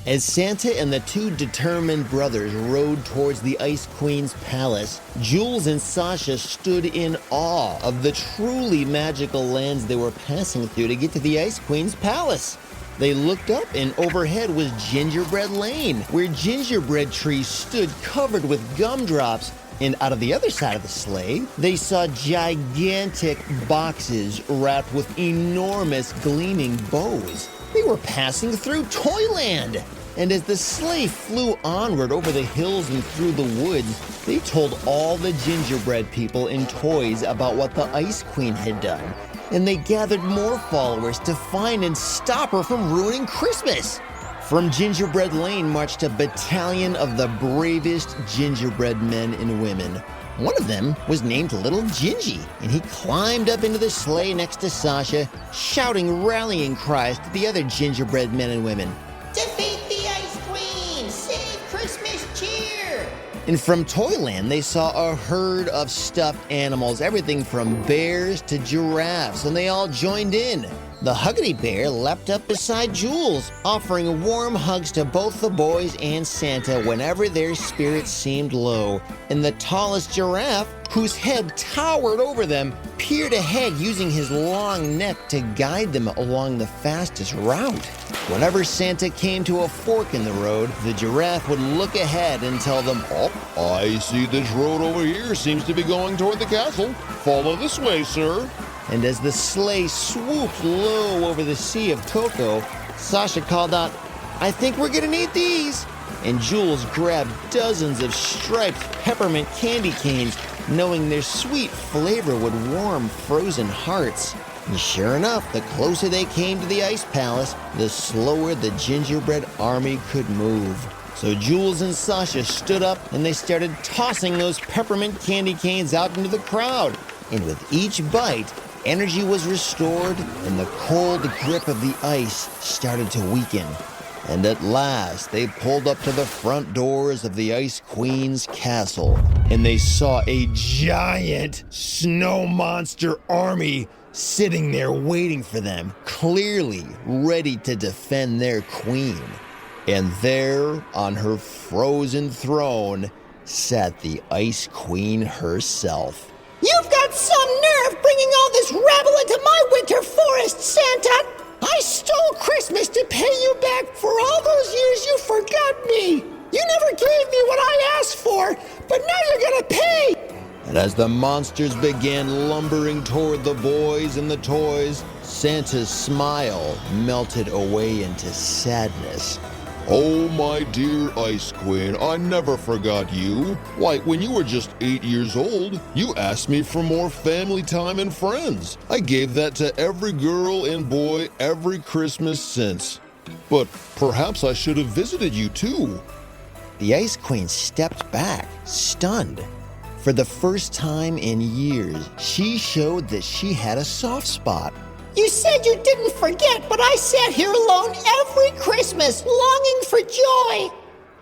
As Santa and the two determined brothers rode towards the Ice Queen's palace, Jules and Sacha stood in awe of the truly magical lands they were passing through to get to the Ice Queen's palace. They looked up and overhead was Gingerbread Lane, where gingerbread trees stood covered with gumdrops. And out of the other side of the sleigh, they saw gigantic boxes wrapped with enormous gleaming bows. They were passing through Toyland. And as the sleigh flew onward over the hills and through the woods, they told all the gingerbread people and toys about what the Ice Queen had done. And they gathered more followers to find and stop her from ruining Christmas. From Gingerbread Lane marched a battalion of the bravest gingerbread men and women. One of them was named Little Gingy, and he climbed up into the sleigh next to Sacha, shouting rallying cries to the other gingerbread men and women. Defeat the Ice Queen! Save Christmas cheer! And from Toyland, they saw a herd of stuffed animals, everything from bears to giraffes, and they all joined in. The Huggity Bear leapt up beside Jules, offering warm hugs to both the boys and Santa whenever their spirits seemed low. And the tallest giraffe, whose head towered over them, peered ahead using his long neck to guide them along the fastest route. Whenever Santa came to a fork in the road, the giraffe would look ahead and tell them, "Oh, I see this road over here seems to be going toward the castle. Follow this way, sir." And as the sleigh swooped low over the sea of cocoa, Sacha called out, "I think we're gonna need these." And Jules grabbed dozens of striped peppermint candy canes, knowing their sweet flavor would warm frozen hearts. And sure enough, the closer they came to the Ice Palace, the slower the gingerbread army could move. So Jules and Sacha stood up and they started tossing those peppermint candy canes out into the crowd. And with each bite, energy was restored and the cold grip of the ice started to weaken. And at last, they pulled up to the front doors of the Ice Queen's castle, and they saw a giant snow monster army sitting there waiting for them, clearly ready to defend their queen. And there, on her frozen throne, sat the Ice Queen herself. You've got some nerve bringing all this rabble into my winter forest, Santa! I stole Christmas to pay you back for all those years you forgot me! You never gave me what I asked for, but now you're gonna pay! And as the monsters began lumbering toward the boys and the toys, Santa's smile melted away into sadness. "Oh, my dear Ice Queen, I never forgot you. Why, when you were just 8 years old, you asked me for more family time and friends. I gave that to every girl and boy every Christmas since. But perhaps I should have visited you too." The Ice Queen stepped back, stunned. For the first time in years, she showed that she had a soft spot. You said you didn't forget, but I sat here alone every Christmas, longing for joy.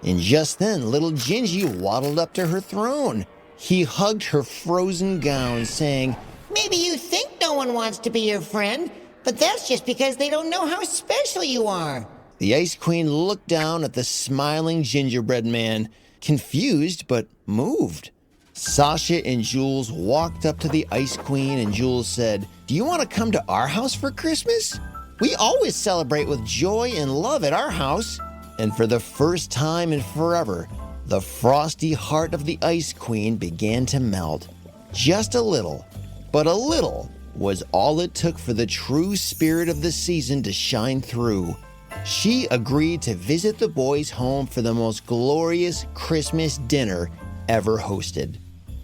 And just then, Little Gingy waddled up to her throne. He hugged her frozen gown, saying, Maybe you think no one wants to be your friend, but that's just because they don't know how special you are. The Ice Queen looked down at the smiling gingerbread man, confused but moved. Sacha and Jules walked up to the Ice Queen, and Jules said, "Do you want to come to our house for Christmas? We always celebrate with joy and love at our house." And for the first time in forever, the frosty heart of the Ice Queen began to melt. Just a little, but a little was all it took for the true spirit of the season to shine through. She agreed to visit the boys' home for the most glorious Christmas dinner ever hosted.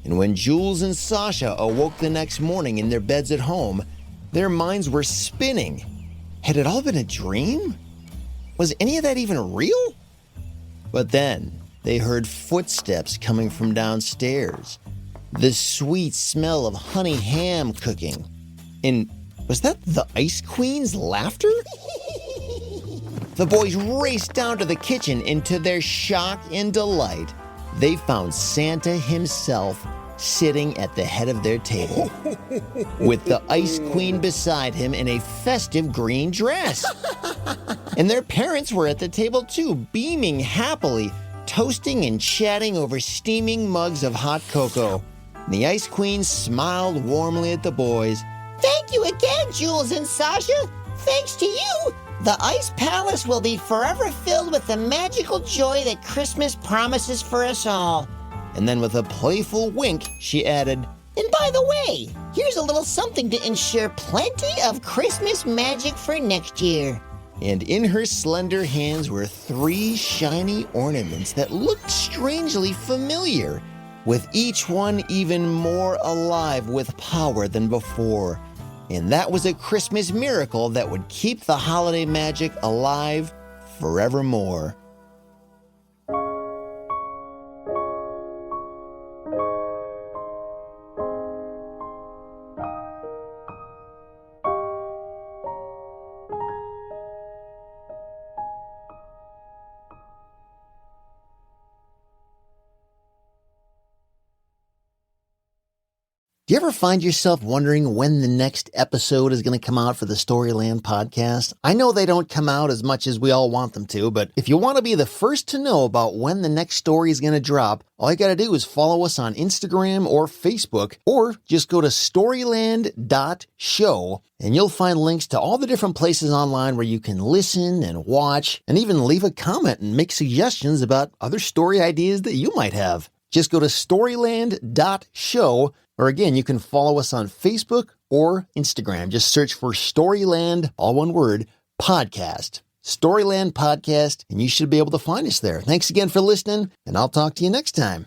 And when Jules and Sacha awoke the next morning in their beds at home, their minds were spinning. Had it all been a dream? Was any of that even real? But then they heard footsteps coming from downstairs. The sweet smell of honey ham cooking. And was that the Ice Queen's laughter? The boys raced down to the kitchen, and to their shock and delight, they found Santa himself sitting at the head of their table, with the Ice Queen beside him in a festive green dress. And their parents were at the table too, beaming happily, toasting and chatting over steaming mugs of hot cocoa. And the Ice Queen smiled warmly at the boys. Thank you again, Jules and Sacha. Thanks to you, the Ice Palace will be forever filled with the magical joy that Christmas promises for us all. And then with a playful wink, she added, And by the way, here's a little something to ensure plenty of Christmas magic for next year. And in her slender hands were 3 shiny ornaments that looked strangely familiar, with each one even more alive with power than before. And that was a Christmas miracle that would keep the holiday magic alive forevermore. Do you ever find yourself wondering when the next episode is going to come out for the Storyland podcast? I know they don't come out as much as we all want them to, but if you want to be the first to know about when the next story is going to drop, all you got to do is follow us on Instagram or Facebook, or just go to storyland.show, and you'll find links to all the different places online where you can listen and watch, and even leave a comment and make suggestions about other story ideas that you might have. Just go to storyland.show, or again, you can follow us on Facebook or Instagram. Just search for Storyland, all one word, podcast. Storyland Podcast, and you should be able to find us there. Thanks again for listening, and I'll talk to you next time.